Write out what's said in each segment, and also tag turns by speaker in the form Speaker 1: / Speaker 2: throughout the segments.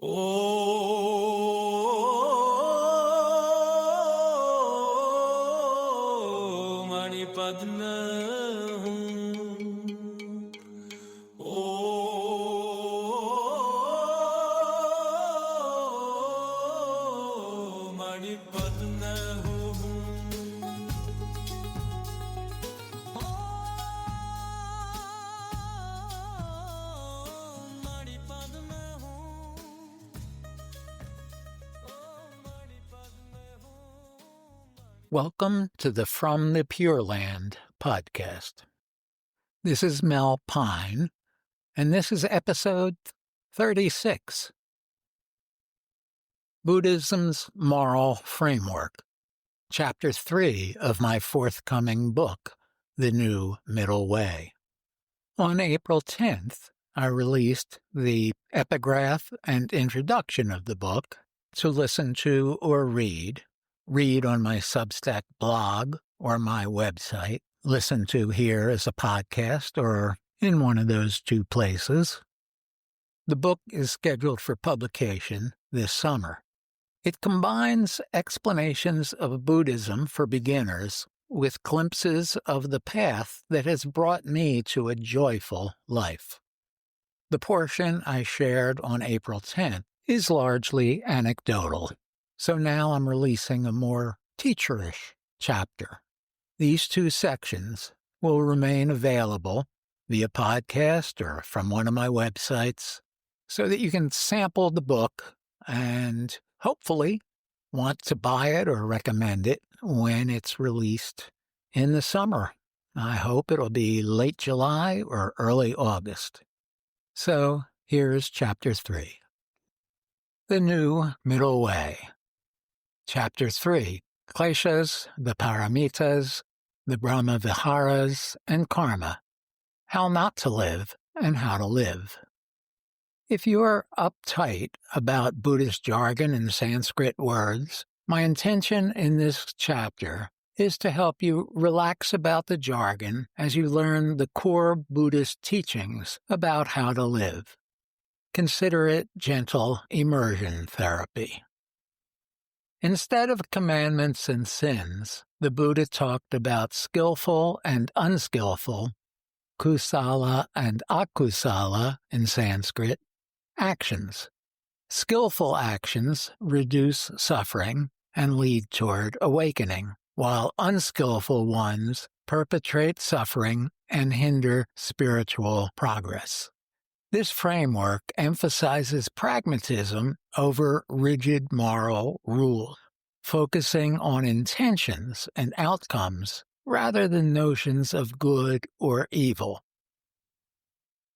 Speaker 1: ओ मणिपद्म हूँ ओ मणिपद्म हूँ
Speaker 2: Welcome to the From the Pure Land podcast. This is Mel Pine, and this is episode 36. Buddhism's Moral Framework, Chapter 3 of my forthcoming book, The New Middle Way. On April 10th, I released the epigraph and introduction of the book to listen to or read on my Substack blog or my website, listen to here as a podcast or in one of those two places. The book is scheduled for publication this summer. It combines explanations of Buddhism for beginners with glimpses of the path that has brought me to a joyful life. The portion I shared on April 10th is largely anecdotal. So now I'm releasing a more teacherish chapter. These two sections will remain available via podcast or from one of my websites so that you can sample the book and hopefully want to buy it or recommend it when it's released in the summer. I hope it'll be late July or early August. So here's Chapter 3. The New Middle Way. Chapter 3, Kleshas, the Paramitas, the Brahma Viharas, and Karma, How Not to Live and How to Live. If you're uptight about Buddhist jargon and Sanskrit words, my intention in this chapter is to help you relax about the jargon as you learn the core Buddhist teachings about how to live. Consider it gentle immersion therapy. Instead of commandments and sins, the Buddha talked about skillful and unskillful, kusala and akusala in Sanskrit, actions. Skillful actions reduce suffering and lead toward awakening, while unskillful ones perpetrate suffering and hinder spiritual progress. This framework emphasizes pragmatism over rigid moral rules, focusing on intentions and outcomes rather than notions of good or evil.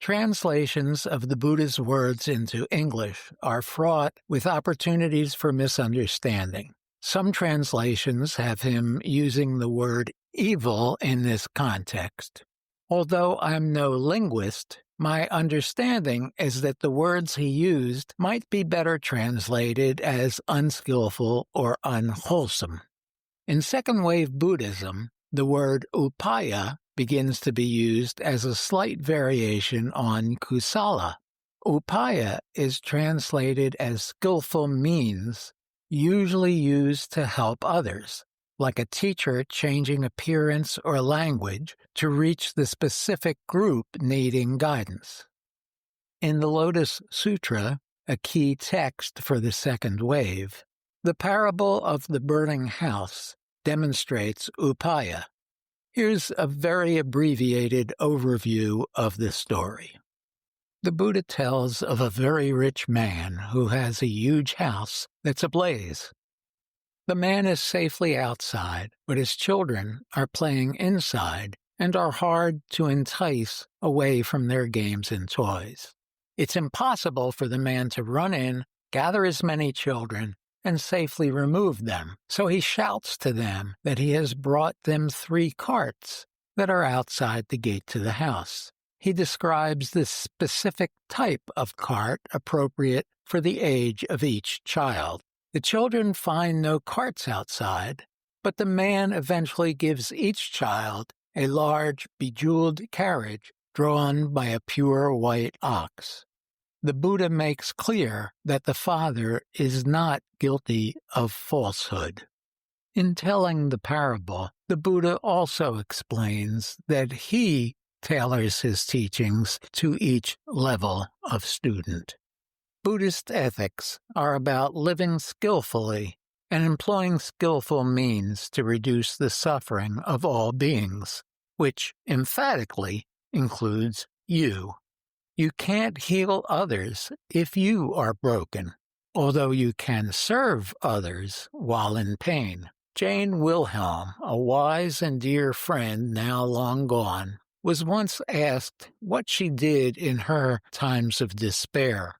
Speaker 2: Translations of the Buddha's words into English are fraught with opportunities for misunderstanding. Some translations have him using the word evil in this context. Although I'm no linguist, my understanding is that the words he used might be better translated as unskillful or unwholesome. In second-wave Buddhism, the word upaya begins to be used as a slight variation on kusala. Upaya is translated as skillful means, usually used to help others, like a teacher changing appearance or language to reach the specific group needing guidance. In the Lotus Sutra, a key text for the second wave, the parable of the burning house demonstrates upaya. Here's a very abbreviated overview of the story. The Buddha tells of a very rich man who has a huge house that's ablaze. The man is safely outside, but his children are playing inside and are hard to entice away from their games and toys. It's impossible for the man to run in, gather as many children, and safely remove them, so he shouts to them that he has brought them 3 carts that are outside the gate to the house. He describes the specific type of cart appropriate for the age of each child. The children find no carts outside, but the man eventually gives each child a large, bejeweled carriage drawn by a pure white ox. the Buddha makes clear that the Father is not guilty of falsehood. In telling the parable, the Buddha also explains that he tailors his teachings to each level of student. Buddhist ethics are about living skillfully and employing skillful means to reduce the suffering of all beings, which emphatically includes you. You can't heal others if you are broken, although you can serve others while in pain. Jane Wilhelm, a wise and dear friend now long gone, was once asked what she did in her times of despair.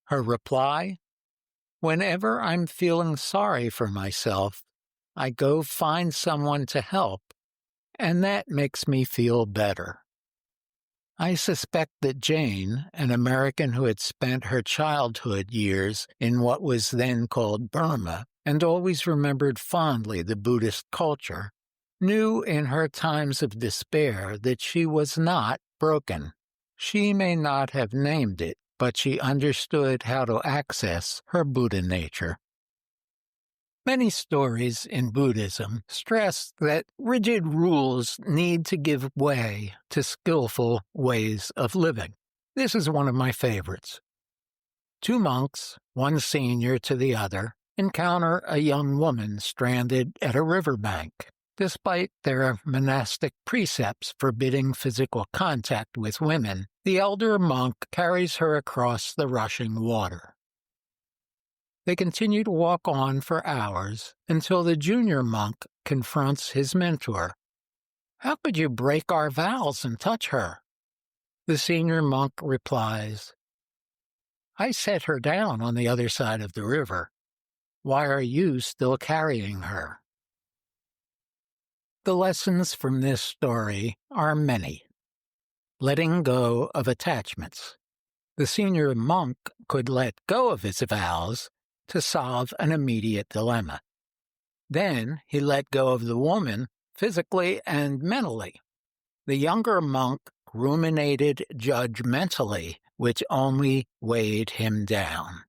Speaker 2: Her reply, "Whenever I'm feeling sorry for myself, I go find someone to help, and that makes me feel better." I suspect that Jane, an American who had spent her childhood years in what was then called Burma, and always remembered fondly the Buddhist culture, knew in her times of despair that she was not broken. She may not have named it, but she understood how to access her Buddha nature. Many stories in Buddhism stress that rigid rules need to give way to skillful ways of living. This is one of my favorites. Two monks, one senior to the other, encounter a young woman stranded at a riverbank. Despite their monastic precepts forbidding physical contact with women, the elder monk carries her across the rushing water. They continue to walk on for hours until the junior monk confronts his mentor. "How could you break our vows and touch her?" The senior monk replies, "I set her down on the other side of the river. Why are you still carrying her?" The lessons from this story are many. Letting go of attachments. The senior monk could let go of his vows to solve an immediate dilemma. Then he let go of the woman physically and mentally. The younger monk ruminated judgmentally, which only weighed him down.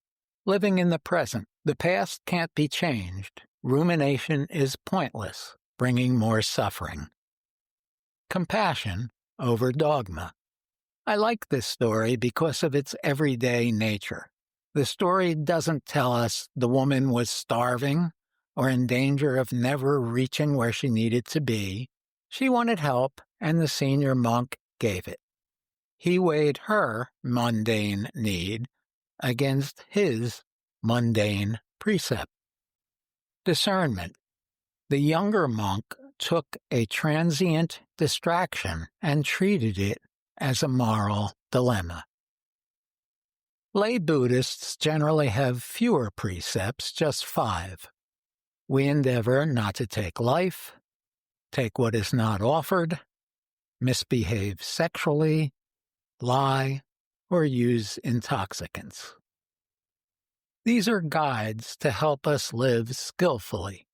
Speaker 2: Living in the present, the past can't be changed. Rumination is pointless, bringing more suffering. Compassion over dogma. I like this story because of its everyday nature. The story doesn't tell us the woman was starving or in danger of never reaching where she needed to be. She wanted help, and the senior monk gave it. He weighed her mundane need against his mundane precept. Discernment. The younger monk took a transient distraction and treated it as a moral dilemma. Lay Buddhists generally have fewer precepts, just 5. We endeavor not to take life, take what is not offered, misbehave sexually, lie, or use intoxicants. These are guides to help us live skillfully.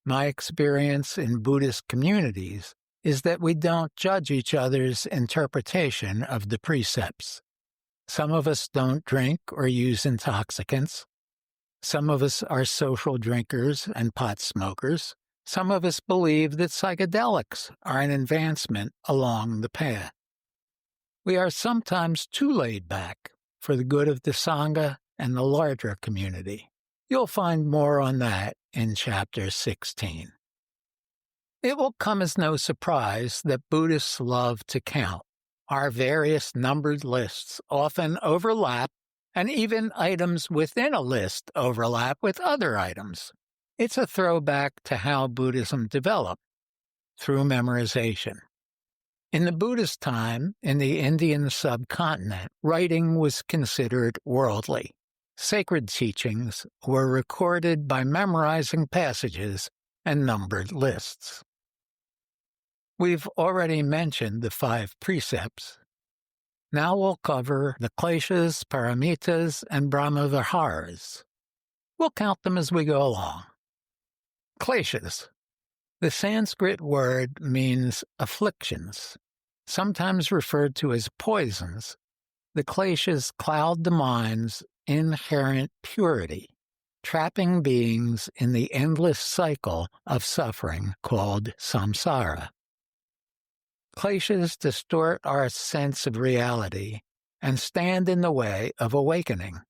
Speaker 2: My experience in Buddhist communities is that we don't judge each other's interpretation of the precepts. Some of us don't drink or use intoxicants. Some of us are social drinkers and pot smokers. Some of us believe that psychedelics are an advancement along the path. We are sometimes too laid back for the good of the Sangha and the larger community. You'll find more on that in Chapter 16. It will come as no surprise that Buddhists love to count. Our various numbered lists often overlap, and even items within a list overlap with other items. It's a throwback to how Buddhism developed, through memorization. In the Buddhist time, in the Indian subcontinent, writing was considered worldly. Sacred teachings were recorded by memorizing passages and numbered lists. We've already mentioned the 5 precepts. Now we'll cover the kleshas, paramitas, and brahmaviharas. We'll count them as we go along. Kleshas. The Sanskrit word means afflictions, sometimes referred to as poisons, The kleshas cloud the mind's inherent purity, trapping beings in the endless cycle of suffering called samsara. Kleshas distort our sense of reality and stand in the way of awakening.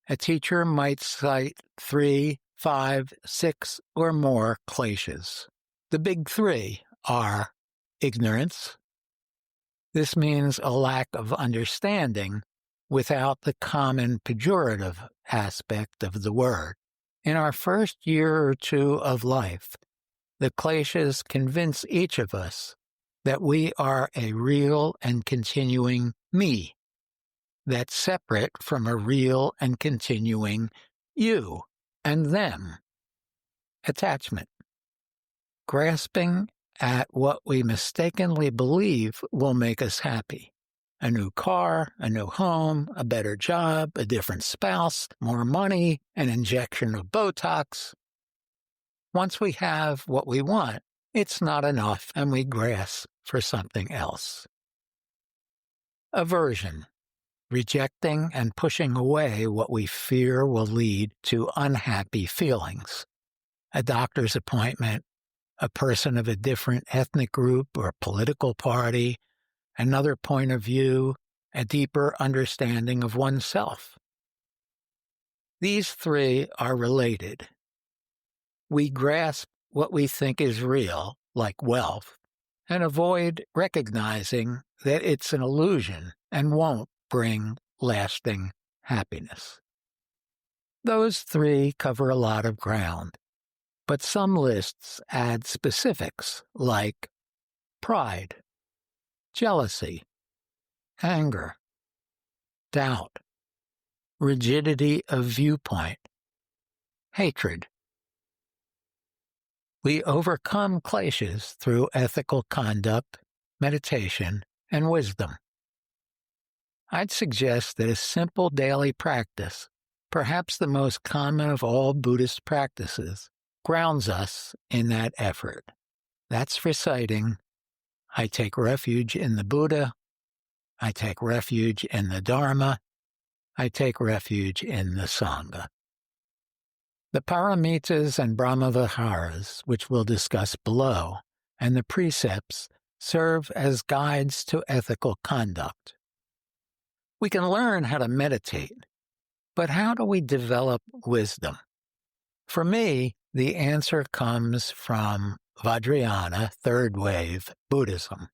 Speaker 2: A teacher might cite 3, 5, 6, or more kleshas. The big three are ignorance. This means a lack of understanding without the common pejorative aspect of the word. In our first year or two of life, the kleshas convince each of us that we are a real and continuing me, that's separate from a real and continuing you and them. Attachment. Grasping at what we mistakenly believe will make us happy. A new car, a new home, a better job, a different spouse, more money, an injection of Botox. Once we have what we want, it's not enough and we grasp for something else. Aversion. Rejecting and pushing away what we fear will lead to unhappy feelings. A doctor's appointment, a person of a different ethnic group or political party, another point of view, a deeper understanding of oneself. These three are related. We grasp what we think is real, like wealth, and avoid recognizing that it's an illusion and won't bring lasting happiness. Those three cover a lot of ground, but some lists add specifics like pride, jealousy, anger, doubt, rigidity of viewpoint, hatred. We overcome kleshas through ethical conduct, meditation, and wisdom. I'd suggest that a simple daily practice, perhaps the most common of all Buddhist practices, grounds us in that effort. That's reciting, I take refuge in the Buddha, I take refuge in the Dharma, I take refuge in the Sangha. The paramitas and brahmaviharas, which we'll discuss below, and the precepts serve as guides to ethical conduct. We can learn how to meditate, but how do we develop wisdom? For me, the answer comes from Vajrayana, third wave Buddhism,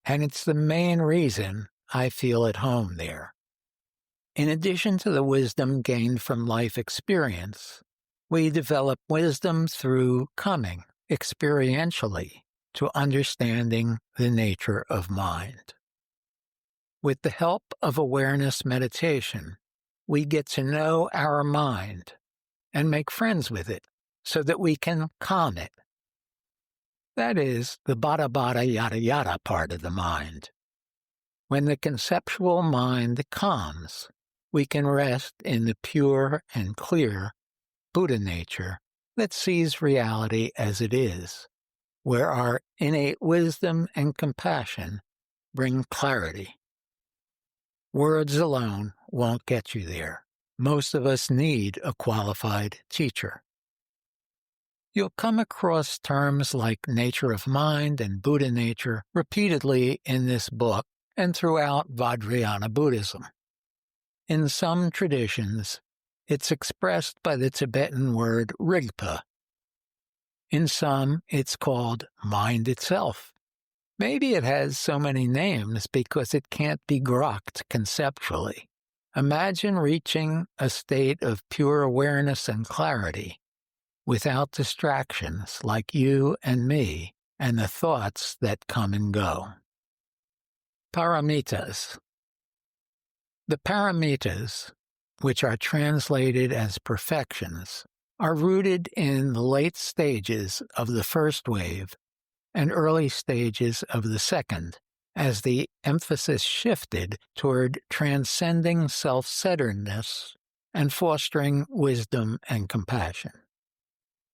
Speaker 2: and it's the main reason I feel at home there. In addition to the wisdom gained from life experience, we develop wisdom through coming experientially to understanding the nature of mind. With the help of awareness meditation, we get to know our mind and make friends with it so that we can calm it. That is the bada bada yada yada part of the mind. When the conceptual mind calms, we can rest in the pure and clear Buddha nature that sees reality as it is, where our innate wisdom and compassion bring clarity. Words alone won't get you there. Most of us need a qualified teacher. You'll come across terms like nature of mind and Buddha nature repeatedly in this book and throughout Vajrayana Buddhism. In some traditions, it's expressed by the Tibetan word rigpa. In some, it's called mind itself. Maybe it has so many names because it can't be grokked conceptually. Imagine reaching a state of pure awareness and clarity without distractions like you and me and the thoughts that come and go. Paramitas. The paramitas, which are translated as perfections, are rooted in the late stages of the first wave and early stages of the second, as the emphasis shifted toward transcending self-centeredness and fostering wisdom and compassion.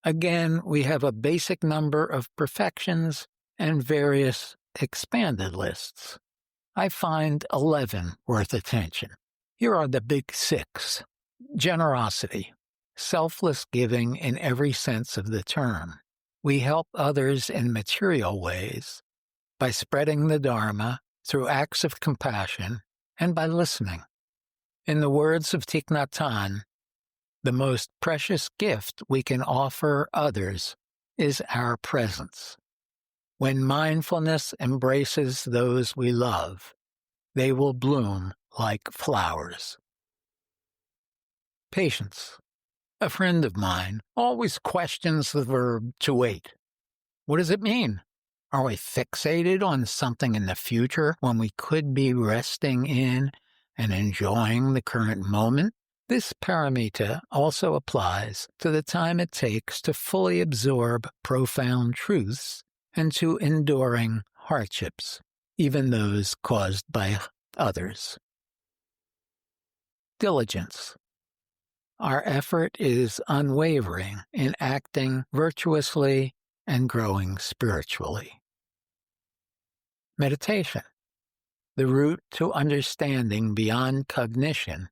Speaker 2: Again, we have a basic number of perfections and various expanded lists. I find 11 worth attention. Here are the big 6. Generosity, selfless giving in every sense of the term. We help others in material ways by spreading the Dharma through acts of compassion and by listening. In the words of Thich Nhat Hanh, the most precious gift we can offer others is our presence. When mindfulness embraces those we love, they will bloom like flowers. Patience. A friend of mine always questions the verb to wait. What does it mean? Are we fixated on something in the future when we could be resting in and enjoying the current moment? This paramita also applies to the time it takes to fully absorb profound truths and to enduring hardships, even those caused by others. Diligence. Our effort is unwavering in acting virtuously and growing spiritually. Meditation. The route to understanding beyond cognition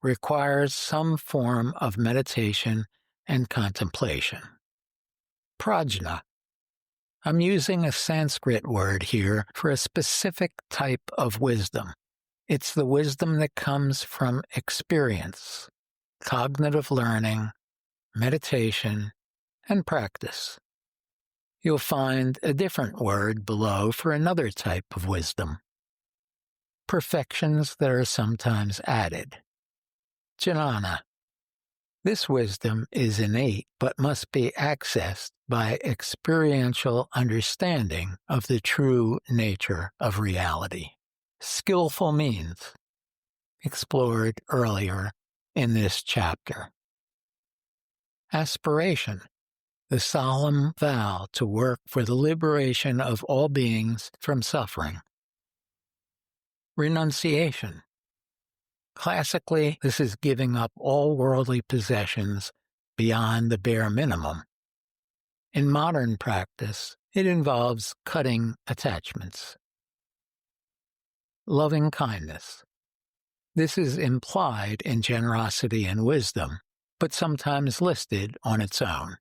Speaker 2: requires some form of meditation and contemplation. Prajna. I'm using a Sanskrit word here for a specific type of wisdom. It's the wisdom that comes from experience, cognitive learning, meditation, and practice. You'll find a different word below for another type of wisdom. Perfections that are sometimes added. Jnana. This wisdom is innate but must be accessed by experiential understanding of the true nature of reality. Skillful means, explored earlier in this chapter. Aspiration. The solemn vow to work for the liberation of all beings from suffering. Renunciation. Classically, this is giving up all worldly possessions beyond the bare minimum. In modern practice, it involves cutting attachments. Loving kindness. This is implied in generosity and wisdom, but sometimes listed on its own.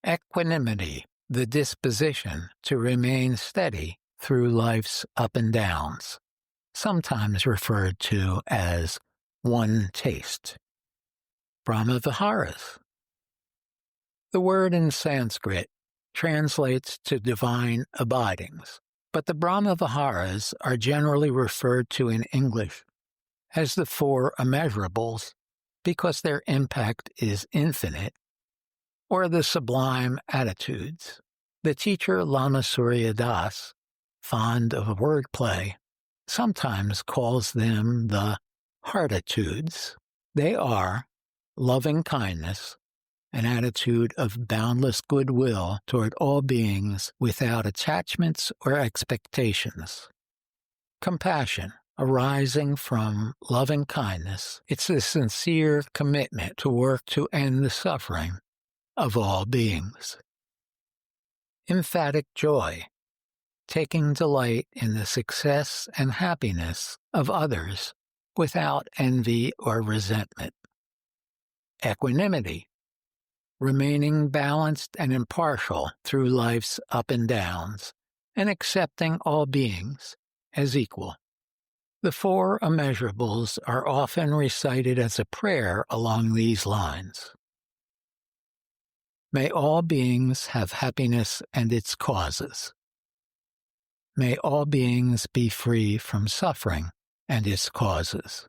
Speaker 2: Equanimity, the disposition to remain steady through life's up and downs, sometimes referred to as one taste. Brahma-viharas. The word in Sanskrit translates to divine abidings, but the Brahma-viharas are generally referred to in English as the 4 immeasurables because their impact is infinite, or the sublime attitudes. The teacher Lama Surya Das, fond of wordplay, sometimes calls them the heartitudes. They are loving kindness, an attitude of boundless goodwill toward all beings without attachments or expectations. Compassion, arising from loving kindness, it's a sincere commitment to work to end the suffering of all beings. Emphatic joy, taking delight in the success and happiness of others without envy or resentment. Equanimity, remaining balanced and impartial through life's up and downs, and accepting all beings as equal. The 4 immeasurables are often recited as a prayer along these lines. May all beings have happiness and its causes. May all beings be free from suffering and its causes.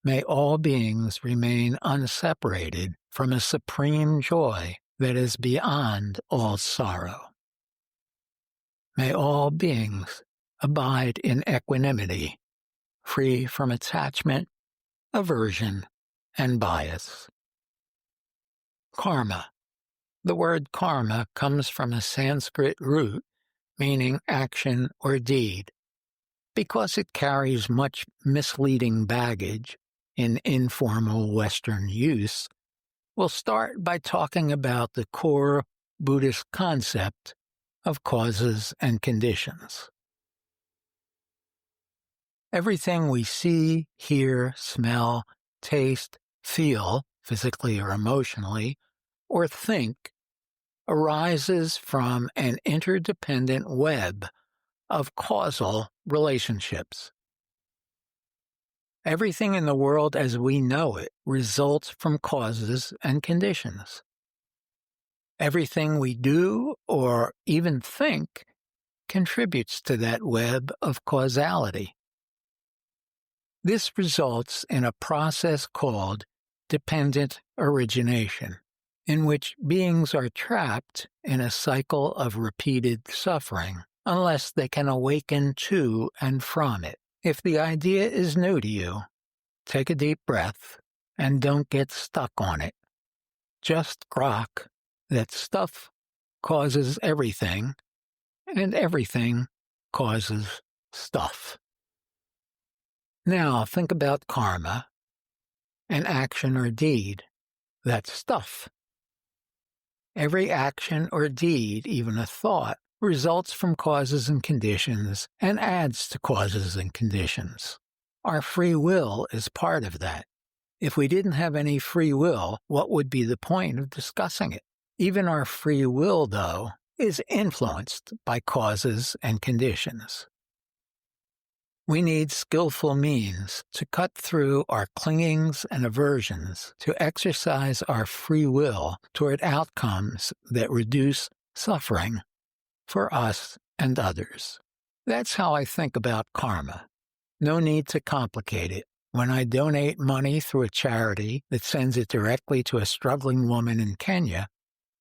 Speaker 2: May all beings remain unseparated from a supreme joy that is beyond all sorrow. May all beings abide in equanimity, free from attachment, aversion, and bias. Karma. The word karma comes from a Sanskrit root meaning action or deed. Because it carries much misleading baggage in informal Western use, we'll start by talking about the core Buddhist concept of causes and conditions. Everything we see, hear, smell, taste, feel, physically or emotionally, or think arises from an interdependent web of causal relationships. Everything in the world as we know it results from causes and conditions. Everything we do or even think contributes to that web of causality. This results in a process called dependent origination, in which beings are trapped in a cycle of repeated suffering unless they can awaken to and from it. If the idea is new to you, take a deep breath and don't get stuck on it. Just grok that stuff causes everything, and everything causes stuff. Now think about karma, an action or deed. That's stuff. Every action or deed, even a thought, results from causes and conditions and adds to causes and conditions. Our free will is part of that. If we didn't have any free will, what would be the point of discussing it? Even our free will, though, is influenced by causes and conditions. We need skillful means to cut through our clingings and aversions to exercise our free will toward outcomes that reduce suffering for us and others. That's how I think about karma. No need to complicate it. When I donate money through a charity that sends it directly to a struggling woman in Kenya,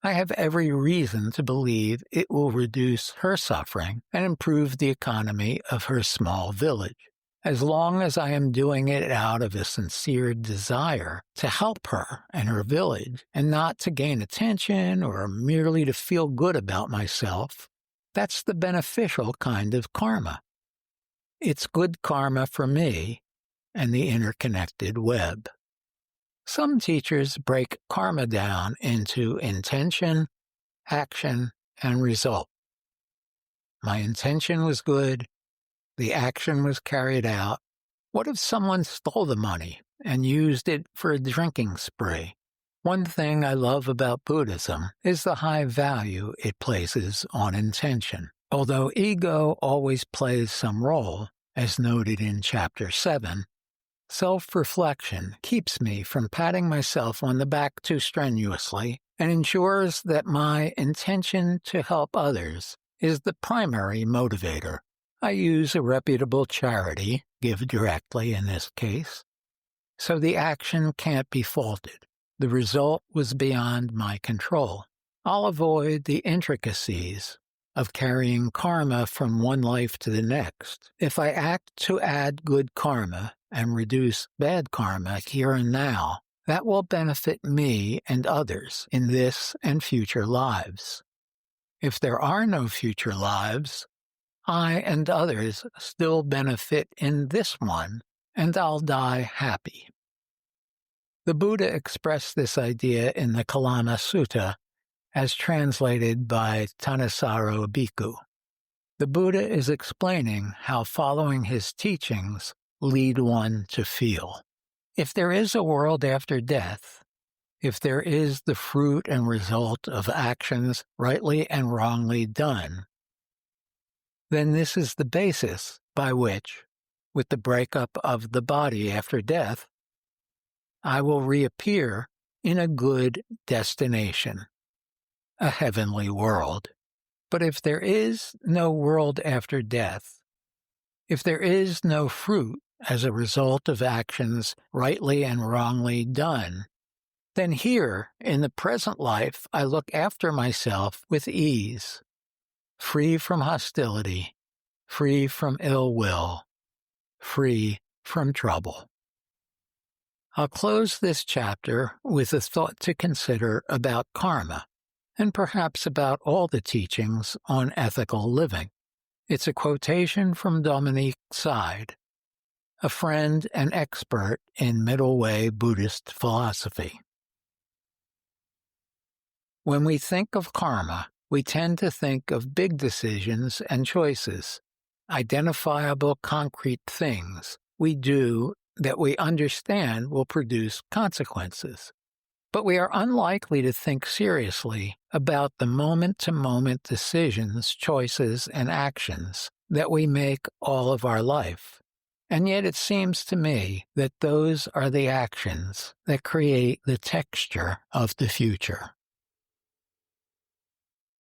Speaker 2: I have every reason to believe it will reduce her suffering and improve the economy of her small village, as long as I am doing it out of a sincere desire to help her and her village, and not to gain attention or merely to feel good about myself. That's the beneficial kind of karma. It's good karma for me and the interconnected web. Some teachers break karma down into intention, action, and result. My intention was good. The action was carried out. What if someone stole the money and used it for a drinking spree? One thing I love about Buddhism is the high value it places on intention. Although ego always plays some role, as noted in Chapter 7, self-reflection keeps me from patting myself on the back too strenuously and ensures that my intention to help others is the primary motivator. I use a reputable charity, give directly in this case, so the action can't be faulted. The result was beyond my control. I'll avoid the intricacies of carrying karma from one life to the next. If I act to add good karma and reduce bad karma here and now, that will benefit me and others in this and future lives. If there are no future lives, I and others still benefit in this one, and I'll die happy. The Buddha expressed this idea in the Kalama Sutta, as translated by Thanissaro Bhikkhu. The Buddha is explaining how following his teachings lead one to feel. If there is a world after death, if there is the fruit and result of actions rightly and wrongly done, then this is the basis by which, with the breakup of the body after death, I will reappear in a good destination, a heavenly world. But if there is no world after death, if there is no fruit as a result of actions rightly and wrongly done, then here, in the present life, I look after myself with ease, free from hostility, free from ill will, free from trouble. I'll close this chapter with a thought to consider about karma, and perhaps about all the teachings on ethical living. It's a quotation from Dominique Side, a friend and expert in middle way Buddhist philosophy. When we think of karma, we tend to think of big decisions and choices, identifiable concrete things we do that we understand will produce consequences. But we are unlikely to think seriously about the moment-to-moment decisions, choices, and actions that we make all of our life. And yet it seems to me that those are the actions that create the texture of the future.